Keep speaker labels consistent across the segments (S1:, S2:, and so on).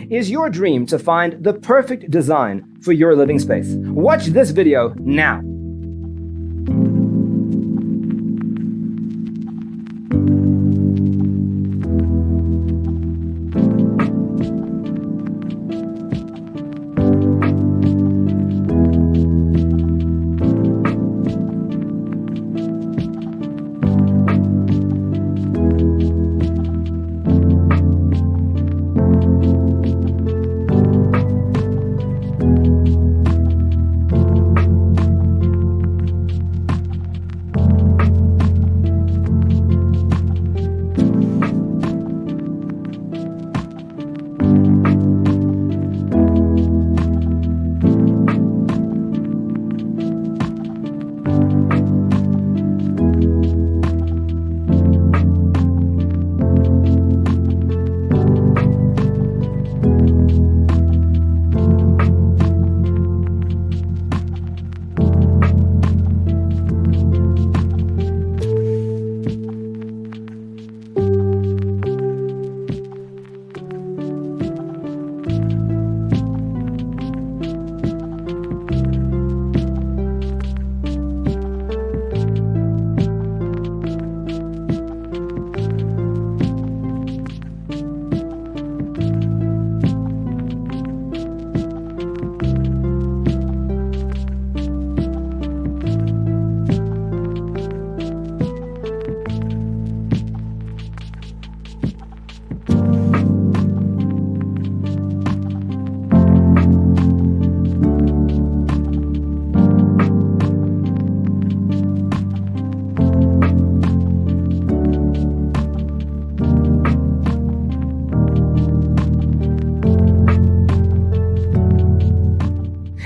S1: Is your dream to find the perfect design for your living space? Watch this video now.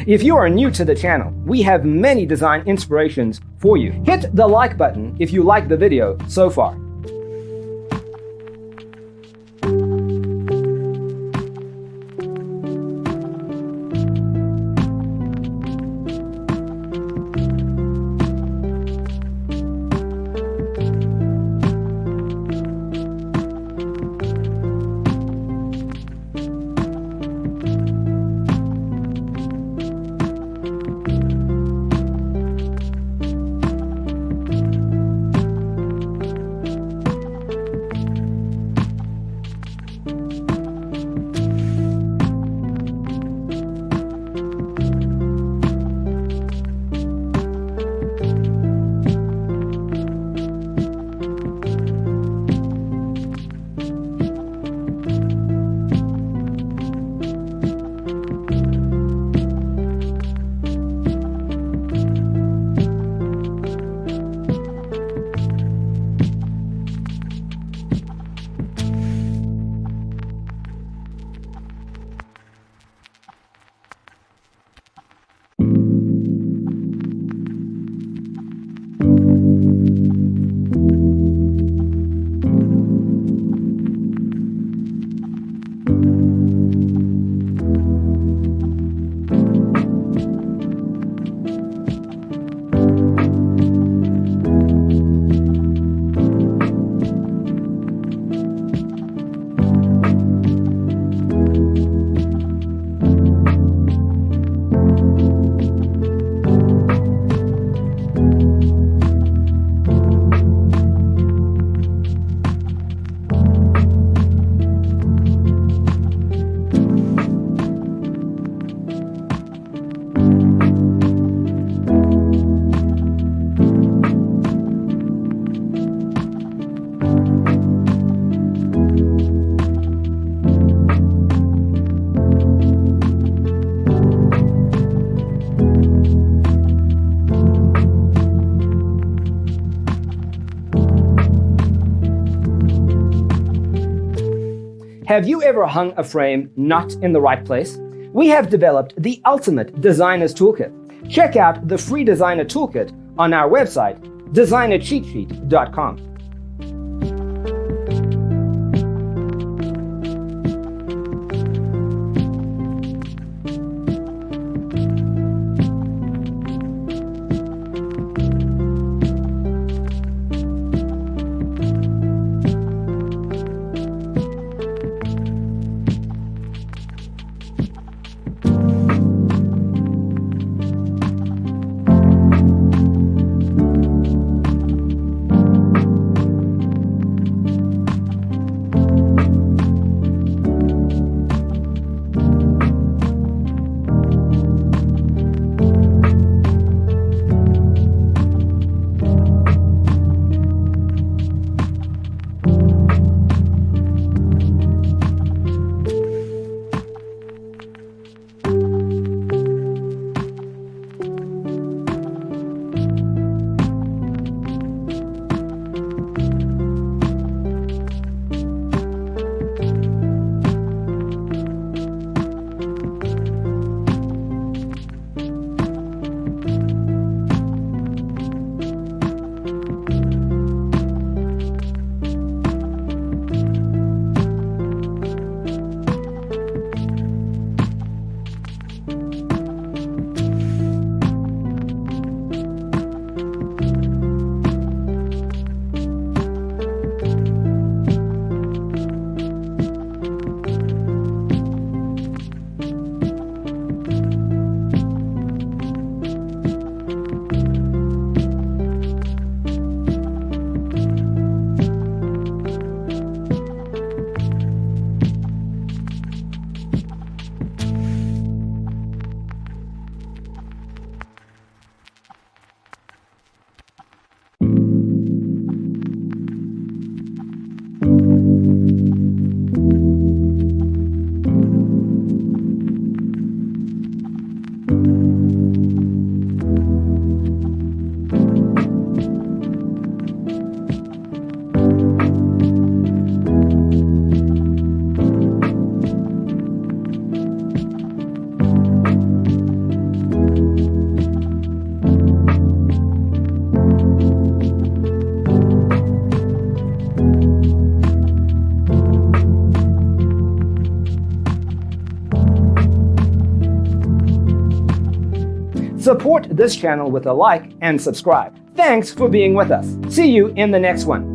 S1: If you are new to the channel, we have many design inspirations for you. Hit the like button if you like the video so far. Have you ever hung a frame not in the right place? We have developed the ultimate designer's toolkit. Check out the free designer toolkit on our website, designercheatsheet.com. Support this channel with a like and subscribe. Thanks for being with us. See you in the next one.